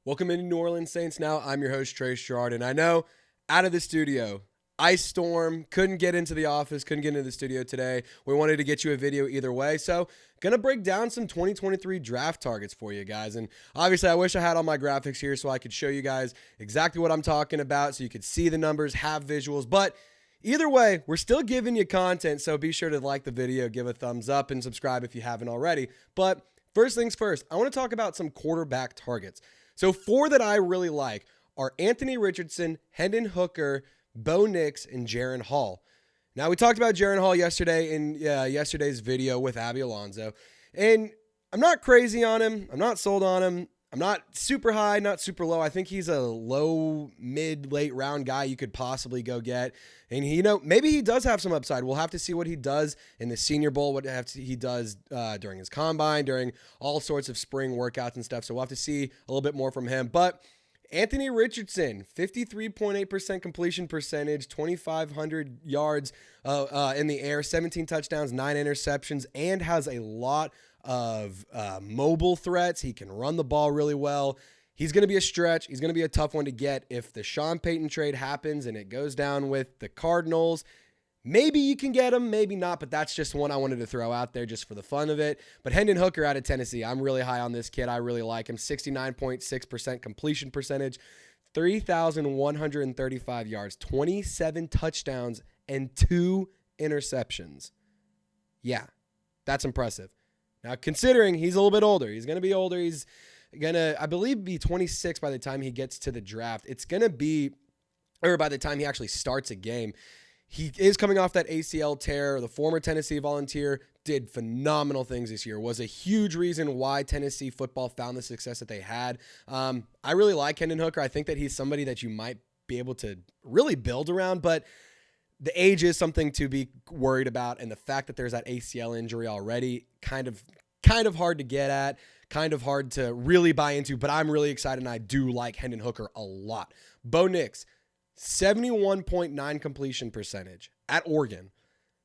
Welcome into New Orleans Saints Now. I'm your host, Trace Gerard, and I know out of the studio, ice storm, couldn't get into the office, couldn't get into the studio today. We wanted to get you a video either way, so gonna break down some 2023 draft targets for you guys. And obviously, I wish I had all my graphics here so I could show you guys exactly what I'm talking about so you could see the numbers, have visuals, but either way, we're still giving you content, so be sure to like the video, give a thumbs up, and subscribe if you haven't already. But first things first, I want to talk about some quarterback targets. So four that I really like are Anthony Richardson, Hendon Hooker, Bo Nix, and Jaren Hall. Now, we talked about Jaren Hall yesterday in yesterday's video with Abby Alonso, and I'm not crazy on him. I'm not sold on him. I'm not super high, not super low. I think he's a low, mid, late round guy you could possibly go get. And maybe he does have some upside. We'll have to see what he does in the Senior Bowl, what he does during his combine, during all sorts of spring workouts and stuff. So we'll have to see a little bit more from him. But Anthony Richardson, 53.8% completion percentage, 2,500 yards in the air, 17 touchdowns, 9 interceptions, and has a lot of mobile threats. He can run the ball really well. He's going to be a stretch. He's going to be a tough one to get. If the Sean Payton trade happens and it goes down with the Cardinals, maybe you can get him, maybe not, but that's just one I wanted to throw out there just for the fun of it. But Hendon Hooker out of Tennessee, I'm really high on this kid. I really like him. 69.6% completion percentage, 3,135 yards, 27 touchdowns, and 2 interceptions. Yeah, that's impressive. Now, considering he's a little bit older, he's going to be older. He's going to, I believe, be 26 by the time he gets to the draft. It's going to be, or by the time he actually starts a game. He is coming off that ACL tear. The former Tennessee Volunteer did phenomenal things this year, was a huge reason why Tennessee football found the success that they had. I really like Hendon Hooker. I think that he's somebody that you might be able to really build around, but the age is something to be worried about, and the fact that there's that ACL injury already, kind of hard to get at, kind of hard to really buy into, but I'm really excited, and I do like Hendon Hooker a lot. Bo Nix, 71.9 completion percentage at Oregon,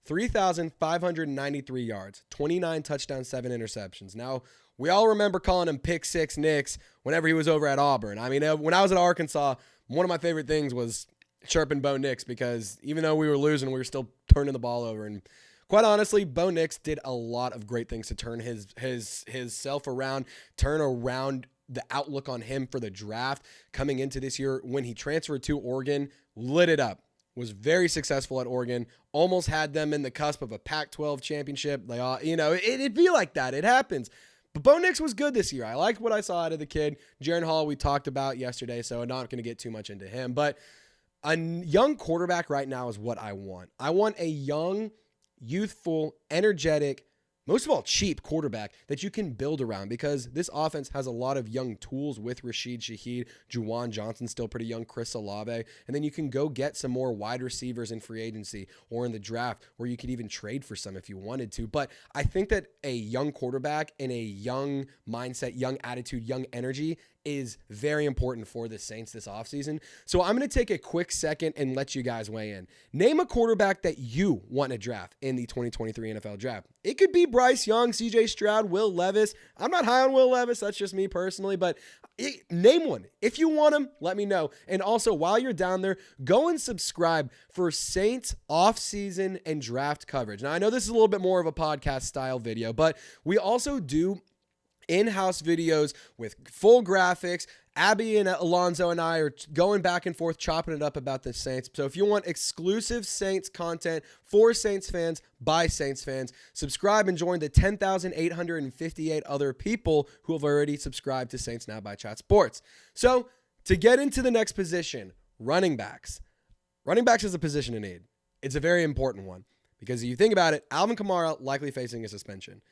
3,593 yards, 29 touchdowns, 7 interceptions. Now, we all remember calling him Pick Six Nix whenever he was over at Auburn. I mean, when I was at Arkansas, one of my favorite things was chirping Bo Nix, because even though we were losing, we were still turning the ball over. And quite honestly, Bo Nix did a lot of great things to turn his self around, turn around the outlook on him for the draft coming into this year. When he transferred to Oregon, lit it up, was very successful at Oregon, almost had them in the cusp of a Pac-12 championship. It'd be like that. It happens. But Bo Nix was good this year. I liked what I saw out of the kid. Jaren Hall, we talked about yesterday, so I'm not going to get too much into him. But a young quarterback right now is what I want. I want a young, youthful, energetic, most of all, cheap quarterback that you can build around, because this offense has a lot of young tools with Rashid Shaheed, Juwan Johnson, still pretty young, Chris Olave, and then you can go get some more wide receivers in free agency or in the draft, where you could even trade for some if you wanted to. But I think that a young quarterback and a young mindset, young attitude, young energy is very important for the Saints this offseason. So I'm going to take a quick second and let you guys weigh in. Name a quarterback that you want to draft in the 2023 NFL draft. It could be Bryce Young, CJ Stroud, Will Levis. I'm not high on Will Levis. That's just me personally, but name one. If you want him, let me know. And also, while you're down there, go and subscribe for Saints offseason and draft coverage. Now, I know this is a little bit more of a podcast style video, but we also do in-house videos with full graphics. Abby and Alonzo and I are going back and forth, chopping it up about the Saints. So if you want exclusive Saints content for Saints fans by Saints fans, subscribe and join the 10,858 other people who have already subscribed to Saints Now by Chat Sports. So to get into the next position, running backs. Running backs is a position in need. It's a very important one, because if you think about it, Alvin Kamara likely facing a suspension.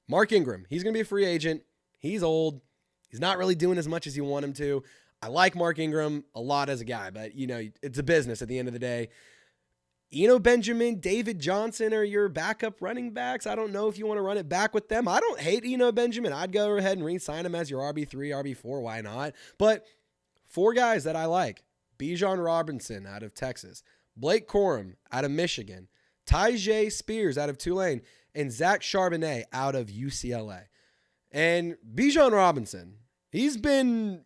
Mark Ingram, he's going to be a free agent. He's old. He's not really doing as much as you want him to. I like Mark Ingram a lot as a guy, but, it's a business at the end of the day. Benjamin, David Johnson are your backup running backs. I don't know if you want to run it back with them. I don't hate Benjamin. I'd go ahead and re-sign him as your RB3, RB4. Why not? But 4 guys that I like. Bijan Robinson out of Texas. Blake Corum out of Michigan. Tyjae Spears out of Tulane. And Zach Charbonnet out of UCLA. And Bijan Robinson, he's been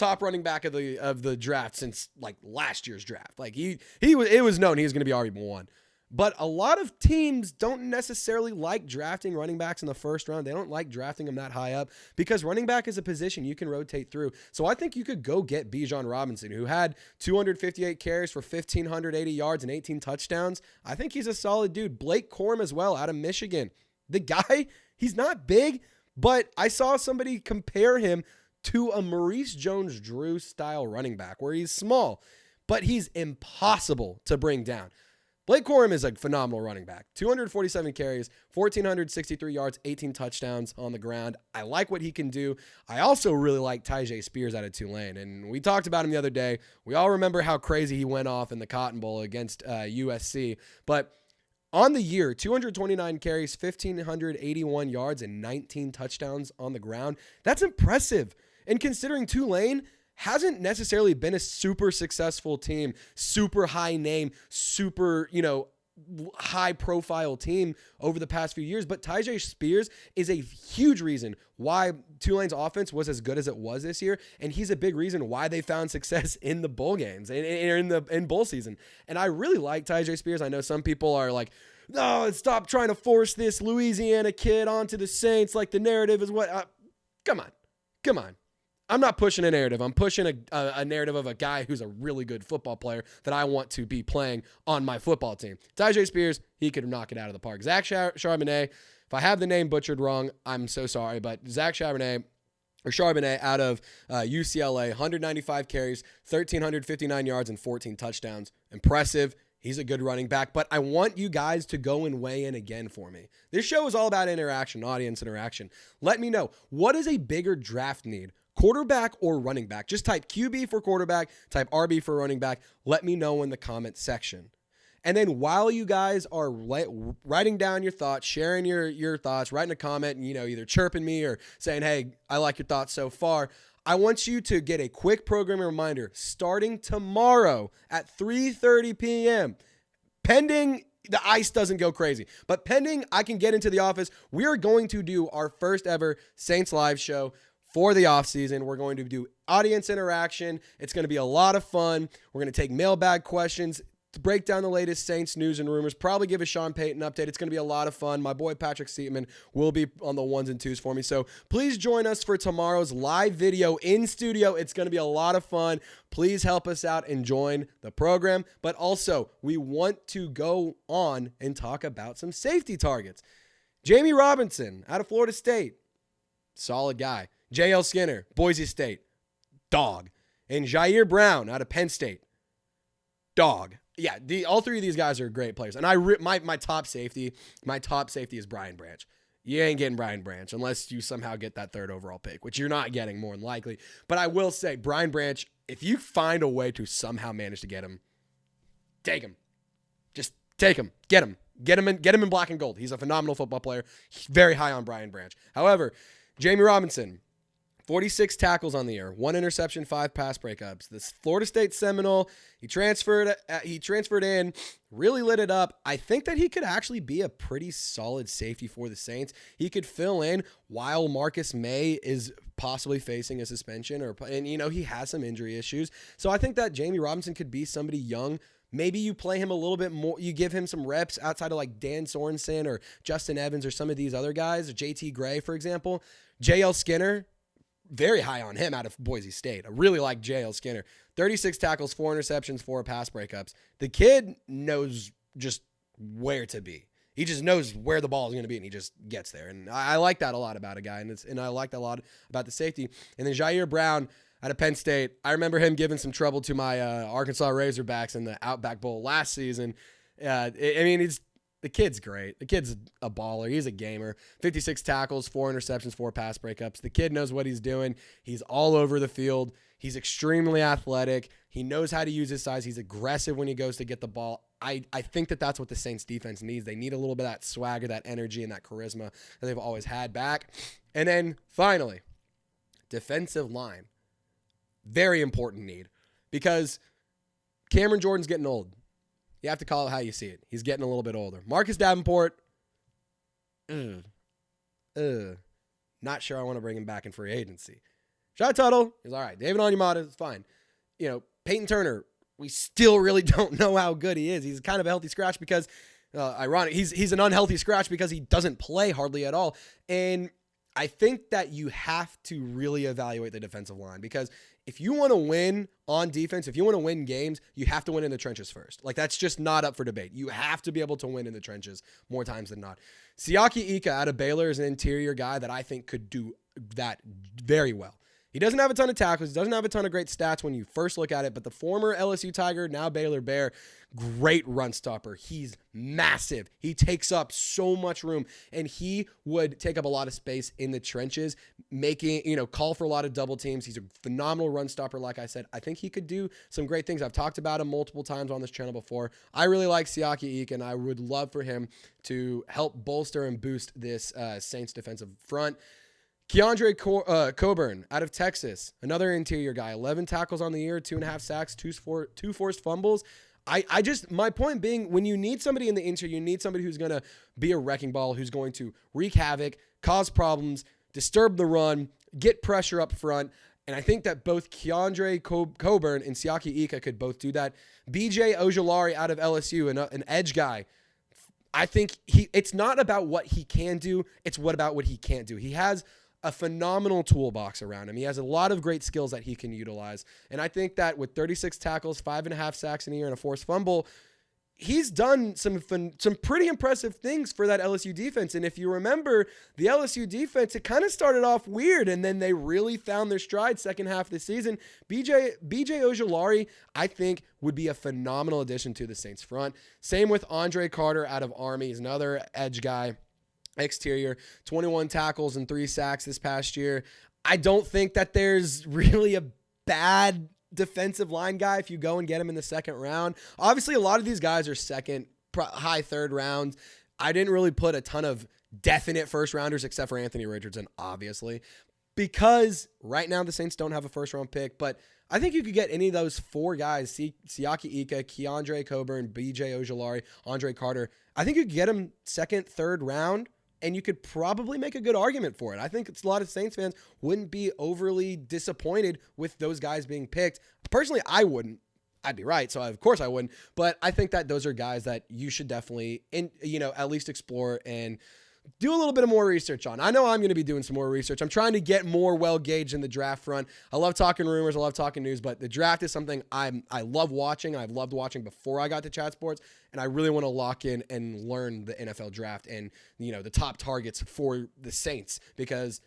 top running back of the draft since like last year's draft. Like it was known he was going to be RB1. But a lot of teams don't necessarily like drafting running backs in the first round. They don't like drafting them that high up because running back is a position you can rotate through. So I think you could go get Bijan Robinson, who had 258 carries for 1,580 yards and 18 touchdowns. I think he's a solid dude. Blake Corum as well, out of Michigan. The guy, he's not big, but I saw somebody compare him to a Maurice Jones-Drew style running back where he's small, but he's impossible to bring down. Blake Corum is a phenomenal running back. 247 carries, 1,463 yards, 18 touchdowns on the ground. I like what he can do. I also really like Tyjae Spears out of Tulane, and we talked about him the other day. We all remember how crazy he went off in the Cotton Bowl against USC, but on the year, 229 carries, 1,581 yards, and 19 touchdowns on the ground. That's impressive. And considering Tulane hasn't necessarily been a super successful team, super high name, super, high profile team over the past few years. But Tyjae Spears is a huge reason why Tulane's offense was as good as it was this year. And he's a big reason why they found success in the bowl games and in bowl season. And I really like Tyjae Spears. I know some people are like, no, stop trying to force this Louisiana kid onto the Saints. Like the narrative is what, come on. I'm not pushing a narrative. I'm pushing a narrative of a guy who's a really good football player that I want to be playing on my football team. Tyjae Spears, he could knock it out of the park. Zach Charbonnet, if I have the name butchered wrong, I'm so sorry, but Zach Charbonnet out of UCLA, 195 carries, 1,359 yards, and 14 touchdowns. Impressive. He's a good running back, but I want you guys to go and weigh in again for me. This show is all about interaction, audience interaction. Let me know, what is a bigger draft need? Quarterback or running back? Just type QB for quarterback, type RB for running back. Let me know in the comment section. And then while you guys are writing down your thoughts, sharing your thoughts, writing a comment, and, either chirping me or saying, hey, I like your thoughts so far, I want you to get a quick programming reminder starting tomorrow at 3:30 p.m. Pending the ice doesn't go crazy, but pending I can get into the office, we are going to do our first ever Saints Live show for the offseason. We're going to do audience interaction. It's going to be a lot of fun. We're going to take mailbag questions, to break down the latest Saints news and rumors, probably give a Sean Payton update. It's going to be a lot of fun. My boy Patrick Seatman will be on the ones and twos for me. So please join us for tomorrow's live video in studio. It's going to be a lot of fun. Please help us out and join the program. But also, we want to go on and talk about some safety targets. Jamie Robinson out of Florida State, solid guy. J.L. Skinner, Boise State, dog. And Ji'ayir Brown out of Penn State, dog. Yeah, all three of these guys are great players. And my top safety is Brian Branch. You ain't getting Brian Branch unless you somehow get that third overall pick, which you're not getting more than likely. But I will say, Brian Branch, if you find a way to somehow manage to get him, take him. Just take him. Get him. Get him in black and gold. He's a phenomenal football player. Very high on Brian Branch. However, Jamie Robinson, 46 tackles on the year, 1 interception, 5 pass breakups. This Florida State Seminole, he transferred in, really lit it up. I think that he could actually be a pretty solid safety for the Saints. He could fill in while Marcus May is possibly facing a suspension, and he has some injury issues. So I think that Jamie Robinson could be somebody young. Maybe you play him a little bit more. You give him some reps outside of like Dan Sorensen or Justin Evans or some of these other guys, or JT Gray, for example. J.L. Skinner, very high on him out of Boise State. I really like J.L. Skinner. 36 tackles, 4 interceptions, 4 pass breakups. The kid knows just where to be. He just knows where the ball is going to be, and he just gets there. And I like that a lot about a guy, and I like that a lot about the safety. And then Ji'ayir Brown out of Penn State, I remember him giving some trouble to my Arkansas Razorbacks in the Outback Bowl last season. The kid's great. The kid's a baller. He's a gamer. 56 tackles, 4 interceptions, 4 pass breakups. The kid knows what he's doing. He's all over the field. He's extremely athletic. He knows how to use his size. He's aggressive when he goes to get the ball. I think that that's what the Saints defense needs. They need a little bit of that swagger, that energy, and that charisma that they've always had back. And then finally, defensive line. Very important need, because Cameron Jordan's getting old. You have to call it how you see it. He's getting a little bit older. Marcus Davenport, not sure I want to bring him back in free agency. Shy Tuttle is all right. David Onyemata is fine. Peyton Turner, we still really don't know how good he is. He's kind of a healthy scratch because, ironic, he's an unhealthy scratch because he doesn't play hardly at all. And I think that you have to really evaluate the defensive line because if you want to win on defense, if you want to win games, you have to win in the trenches first. Like, that's just not up for debate. You have to be able to win in the trenches more times than not. Siaki Ika out of Baylor is an interior guy that I think could do that very well. He doesn't have a ton of tackles. He doesn't have a ton of great stats when you first look at it, but the former LSU Tiger, now Baylor Bear, great run stopper. He's massive. He takes up so much room, and he would take up a lot of space in the trenches, call for a lot of double teams. He's a phenomenal run stopper, like I said. I think he could do some great things. I've talked about him multiple times on this channel before. I really like Siaki Ika, and I would love for him to help bolster and boost this Saints defensive front. Keandre Coburn out of Texas, another interior guy, 11 tackles on the year, 2.5 sacks, two forced fumbles. My point being, when you need somebody in the interior, you need somebody who's going to be a wrecking ball, who's going to wreak havoc, cause problems, disturb the run, get pressure up front. And I think that both Keandre Coburn and Siaki Ika could both do that. BJ Ojulari out of LSU, an edge guy. I think it's not about what he can do, it's about what he can't do. He has a phenomenal toolbox around him. He has a lot of great skills that he can utilize. And I think that with 36 tackles, 5.5 sacks in a year, and a forced fumble, he's done some pretty impressive things for that LSU defense. And if you remember, the LSU defense, it kind of started off weird, and then they really found their stride second half of the season. BJ Ojulari, I think, would be a phenomenal addition to the Saints front. Same with Andre Carter out of Army. He's another edge guy. Exterior, 21 tackles and 3 sacks this past year. I don't think that there's really a bad defensive line guy if you go and get him in the second round. Obviously, a lot of these guys are second, high third rounds. I didn't really put a ton of definite first rounders except for Anthony Richardson, obviously, because right now the Saints don't have a first round pick. But I think you could get any of those 4 guys, Siaki Ika, Keandre Coburn, BJ Ojulari, Andre Carter. I think you could get them second, third round, and you could probably make a good argument for it. I think a lot of Saints fans wouldn't be overly disappointed with those guys being picked. Personally, I wouldn't. I'd be right, so of course I wouldn't. But I think that those are guys that you should definitely, at least explore and do a little bit of more research on. I know I'm going to be doing some more research. I'm trying to get more well-gauged in the draft front. I love talking rumors. I love talking news, but the draft is something I love watching. I've loved watching before I got to Chat Sports, and I really want to lock in and learn the NFL draft and, the top targets for the Saints, because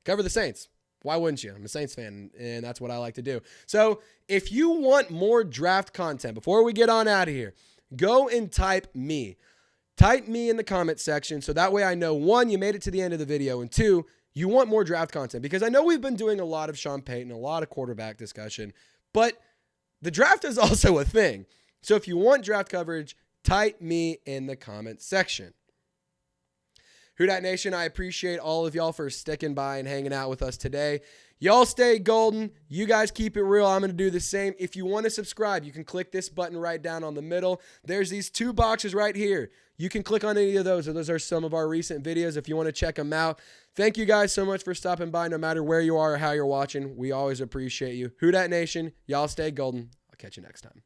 cover the Saints. Why wouldn't you? I'm a Saints fan, and that's what I like to do. So if you want more draft content, before we get on out of here, go and type me. Type me in the comment section so that way I know, 1, you made it to the end of the video, and 2, you want more draft content, because I know we've been doing a lot of Sean Payton, a lot of quarterback discussion, but the draft is also a thing. So if you want draft coverage, type me in the comment section. Who Dat Nation, I appreciate all of y'all for sticking by and hanging out with us today. Y'all stay golden. You guys keep it real. I'm going to do the same. If you want to subscribe, you can click this button right down on the middle. There's these 2 boxes right here. You can click on any of those. Those are some of our recent videos if you want to check them out. Thank you guys so much for stopping by, no matter where you are or how you're watching. We always appreciate you. Who Dat Nation, y'all stay golden. I'll catch you next time.